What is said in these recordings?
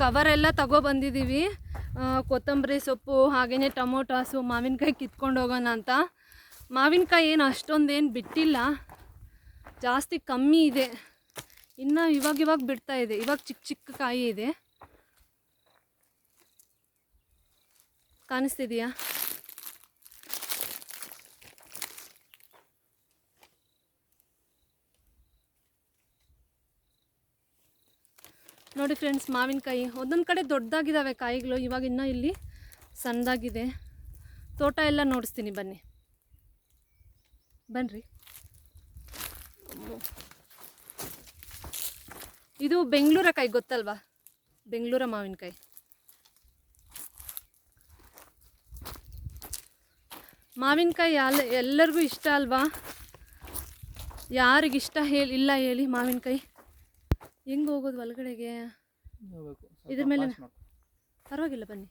ಕವರೆಲ್ಲ ತಗೊಬಂದಿದ್ದೀವಿ. ಕೊತ್ತಂಬರಿ ಸೊಪ್ಪು ಹಾಗೆಯೇ ಟೊಮೊಟೊಸು ಮಾವಿನಕಾಯಿ ಕಿತ್ಕೊಂಡು ಹೋಗೋಣ ಅಂತ. ಮಾವಿನಕಾಯಿ ಏನು ಅಷ್ಟೊಂದೇನು ಬಿಟ್ಟಿಲ್ಲ, ಜಾಸ್ತಿ ಕಮ್ಮಿ ಇದೆ. ಇನ್ನು ಇವಾಗ ಬಿಡ್ತಾ ಇದೆ. ಇವಾಗ ಚಿಕ್ಕ ಚಿಕ್ಕ ಕಾಯಿ ಇದೆ, ಕಾಣಿಸ್ತಿದೆಯಾ? ನೋಡಿ ಫ್ರೆಂಡ್ಸ್, ಮಾವಿನಕಾಯಿ ಒಂದೊಂದು ಕಡೆ ದೊಡ್ಡದಾಗಿದ್ದಾವೆ ಕಾಯಿಗಳು, ಇವಾಗ ಇನ್ನೂ ಇಲ್ಲಿ ಸಣ್ಣದಾಗಿದೆ. ತೋಟ ಎಲ್ಲ ನೋಡಿಸ್ತೀನಿ, ಬನ್ನಿರಿ. ಇದು ಬೆಂಗಳೂರ ಕಾಯಿ ಗೊತ್ತಲ್ವಾ? ಬೆಂಗಳೂರ ಮಾವಿನಕಾಯಿ. ಮಾವಿನಕಾಯಿ ಎಲ್ಲರಿಗೂ ಇಷ್ಟ ಅಲ್ವಾ? ಯಾರಿಗಿಷ್ಟ ಇಲ್ಲ ಹೇಳಿ ಮಾವಿನಕಾಯಿ? ಹೆಂಗೆ ಹೋಗೋದು ಒಳಗಡೆಗೆ? ಇದ್ರ ಮೇಲೆ ಪರವಾಗಿಲ್ಲ, ಬನ್ನಿ.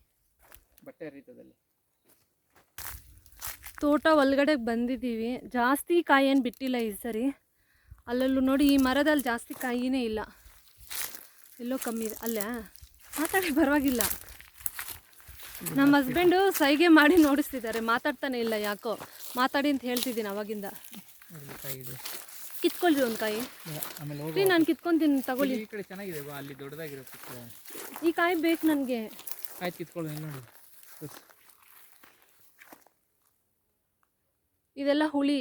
ತೋಟ ಒಳಗಡೆಗೆ ಬಂದಿದ್ದೀವಿ. ಜಾಸ್ತಿ ಕಾಯಿ ಏನು ಬಿಟ್ಟಿಲ್ಲ ಈ ಸರಿ. ಅಲ್ಲಲ್ಲೂ ನೋಡಿ, ಈ ಮರದಲ್ಲಿ ಜಾಸ್ತಿ ಕಾಯಿನೇ ಇಲ್ಲ, ಎಲ್ಲೋ ಕಮ್ಮಿ ಇದೆ. ಅಲ್ಲ ಮಾತಾಡಿ, ಪರವಾಗಿಲ್ಲ. ನಮ್ಮ ಹಸ್ಬೆಂಡು ಸೈಗೆ ಮಾಡಿ ನೋಡಿಸ್ತಿದ್ದಾರೆ, ಮಾತಾಡ್ತಾನೆ ಇಲ್ಲ ಯಾಕೋ. ಮಾತಾಡಿ ಅಂತ ಹೇಳ್ತಿದ್ದೀನಿ ಅವಾಗಿಂದ. ಕಿತ್ಕೊಳ್ರಿ ಒಂದು ಕಾಯಿ. ನಾನು ಕಿತ್ಕೊಂತೀನಿ, ತಗೊಳ್ಳಿ. ಈ ಕಾಯಿ ಬೇಕು ನನಗೆ. ಇದೆಲ್ಲ ಹುಳಿ,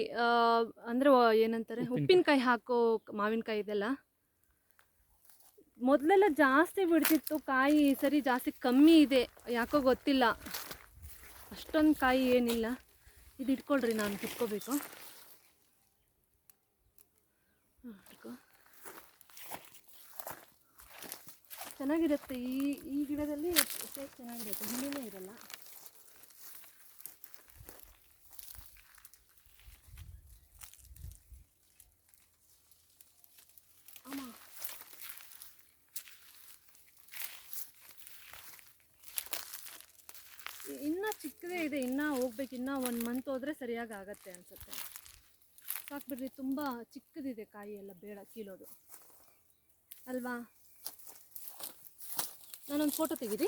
ಅಂದರೆ ಏನಂತಾರೆ, ಉಪ್ಪಿನಕಾಯಿ ಹಾಕೋ ಮಾವಿನಕಾಯಿ ಇದೆಲ್ಲ. ಮೊದಲೆಲ್ಲ ಜಾಸ್ತಿ ಬಿಡ್ತಿತ್ತು ಕಾಯಿ, ಸರಿ ಜಾಸ್ತಿ ಕಮ್ಮಿ ಇದೆ, ಯಾಕೋ ಗೊತ್ತಿಲ್ಲ. ಅಷ್ಟೊಂದು ಕಾಯಿ ಏನಿಲ್ಲ. ಇದು ಇಟ್ಕೊಳ್ರಿ, ನಾನು ಕಿತ್ಕೋಬೇಕು. ಚೆನ್ನಾಗಿರುತ್ತೆ. ಈ ಗಿಡದಲ್ಲಿ ಚೆನ್ನಾಗಿರುತ್ತೆ, ಹುಳಿನೇ ಇರಲ್ಲ. ಇನ್ನೂ ಚಿಕ್ಕದೇ ಇದೆ, ಇನ್ನೂ ಹೋಗ್ಬೇಕು. ಇನ್ನೂ 1 ಮಂತ್ ಹೋದರೆ ಸರಿಯಾಗಿ ಆಗತ್ತೆ ಅನಿಸುತ್ತೆ. ಸಾಕ್ಬಿಡ್ರಿ, ತುಂಬ ಚಿಕ್ಕದಿದೆ ಕಾಯಿ ಎಲ್ಲ, ಬೇಡ ಕೀಳೋದು ಅಲ್ವಾ? ನಾನೊಂದು ಫೋಟೋ ತೆಗೀರಿ.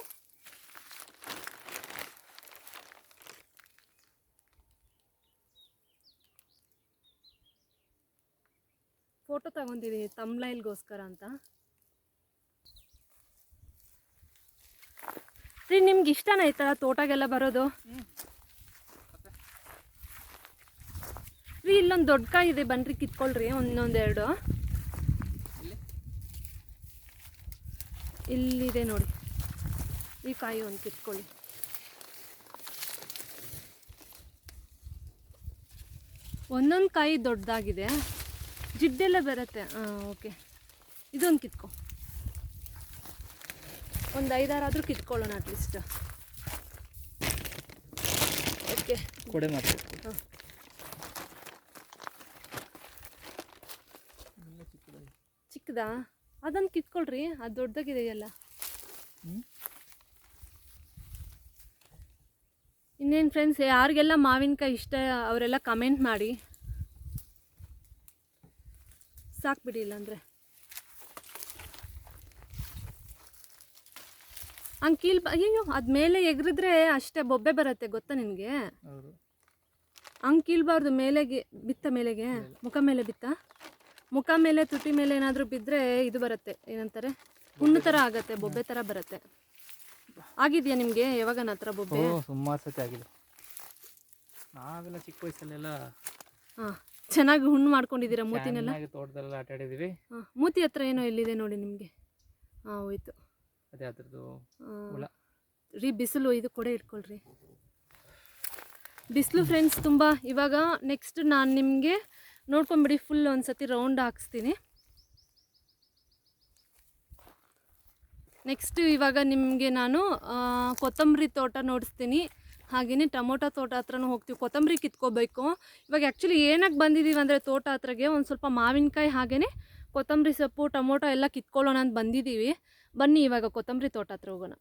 ಫೋಟೋ ತಗೊಂಡಿದ್ದೀನಿ ತಮ್ಲೈಲ್ಗೋಸ್ಕರ ಅಂತ. ರೀ, ನಿಮ್ಗೆ ಇಷ್ಟನಾ ಈ ಥರ ತೋಟಗೆಲ್ಲ ಬರೋದು? ರೀ, ಇಲ್ಲೊಂದು ದೊಡ್ಡ ಕಾಯಿ ಇದೆ, ಬನ್ನಿರಿ ಕಿತ್ಕೊಳ್ರಿ. ಒಂದೊಂದೆರಡು ಇಲ್ಲಿದೆ ನೋಡಿ, ಈ ಕಾಯಿ ಒಂದು ಕಿತ್ಕೊಳ್ಳಿ. ಒಂದೊಂದು ಕಾಯಿ ದೊಡ್ಡದಾಗಿದೆ, ಜಿಡ್ಡೆಲ್ಲ ಬರುತ್ತೆ. ಓಕೆ, ಇದೊಂದು ಕಿತ್ಕೊ. ಒಂದು 5-6 ಆದರೂ ಕಿತ್ಕೊಳ್ಳೋಣ ಅಟ್ಲೀಸ್ಟ್. ಓಕೆ, ಕೊಡೆ ಮಾಡಿ. ಹಾಂ, ಚಿಕ್ಕದಾ? ಅದನ್ನು ಕಿತ್ಕೊಳ್ರಿ, ಅದು ದೊಡ್ಡದಾಗಿದೆ ಎಲ್ಲ. ಇನ್ನೇನು ಫ್ರೆಂಡ್ಸ್, ಯಾರಿಗೆಲ್ಲ ಮಾವಿನಕಾಯಿ ಇಷ್ಟ ಅವರೆಲ್ಲ ಕಮೆಂಟ್ ಮಾಡಿ. ಸಾಕ್ಬಿಡಿ, ಇಲ್ಲಾಂದರೆ ಹಂಗೆ ಅಯ್ಯೋ, ಅದು ಮೇಲೆ ಎಗರಿದ್ರೆ ಅಷ್ಟೇ ಬೊಬ್ಬೆ ಬರುತ್ತೆ, ಗೊತ್ತಾ ನಿನಗೆ? ಹಂಗೆ ಕೀಳ್ಬಾರ್ದು. ಮೇಲೆಗೆ ಬಿತ್ತ, ಮೇಲೆಗೆ ಮುಖ ಮೇಲೆ ಬಿತ್ತ, ಮುಖ ಮೇಲೆ ತುಟಿ ಮೇಲೆ ಏನಾದರೂ ಬಿದ್ದರೆ ಇದು ಬರುತ್ತೆ, ಏನಂತಾರೆ, ಹುಣ್ಣು ಥರ ಆಗುತ್ತೆ, ಬೊಬ್ಬೆ ಥರ ಬರುತ್ತೆ. ಆಗಿದೆಯಾ ನಿಮಗೆ ಯಾವಾಗ ಹತ್ರ ಬೊಬ್ಬೆ? ಸುಮಾರು ಸತಿ ಆಗಿದೆ. ನಾವೆಲ್ಲ ಚಿಕ್ಕ ವಯಸ್ಸಲ್ಲೆಲ್ಲ ಹಾಂ, ಚೆನ್ನಾಗಿ ಹುಣ್ಣು ಮಾಡ್ಕೊಂಡಿದ್ದೀರಾ ಮೂತಿನೆಲ್ಲ? ತೋಟದಲ್ಲೆಲ್ಲ ಆಟ ಆಡಿದ್ದೀವಿ. ಹಾಂ, ಮೂತಿ ಹತ್ರ ಏನೋ ಎಲ್ಲಿದೆ ನೋಡಿ ನಿಮಗೆ. ಹಾಂ, ಹೋಯ್ತು. ಅದೇ ಅದ್ರದ್ದು ರೀ, ಬಿಸಿಲು, ಇದು ಕೊಡೆ ಇಟ್ಕೊಳ್ರಿ. ಬಿಸಿಲು ಫ್ರೆಂಡ್ಸ್ ತುಂಬ. ಇವಾಗ ನೆಕ್ಸ್ಟ್ ನಾನು ನಿಮಗೆ ನೋಡ್ಕೊಂಬಿಡಿ, ಫುಲ್ ಒಂದು ಸತಿ ರೌಂಡ್ ಹಾಕ್ಸ್ತೀನಿ. ನೆಕ್ಸ್ಟ್ ಇವಾಗ ನಿಮಗೆ ನಾನು ಕೊತ್ತಂಬರಿ ತೋಟ ನೋಡಿಸ್ತೀನಿ, ಹಾಗೆಯೇ ಟೊಮೊಟೊ ತೋಟ ಹತ್ರನೂ ಹೋಗ್ತೀವಿ. ಕೊತ್ತಂಬರಿ ಕಿತ್ಕೋಬೇಕು. ಇವಾಗ ಆ್ಯಕ್ಚುಲಿ ಏನಕ್ಕೆ ಬಂದಿದ್ದೀವಿ ಅಂದರೆ ತೋಟ ಹತ್ರಗೆ ಒಂದು ಸ್ವಲ್ಪ ಮಾವಿನಕಾಯಿ ಹಾಗೆಯೇ ಕೊತ್ತಂಬರಿ ಸೊಪ್ಪು ಟೊಮೊಟೊ ಎಲ್ಲ ಕಿತ್ಕೊಳ್ಳೋಣ ಅಂತ ಬಂದಿದ್ದೀವಿ. ಬನ್ನಿ ಇವಾಗ ಕೊತ್ತಂಬರಿ ತೋಟ ಹತ್ರ ಹೋಗೋಣ.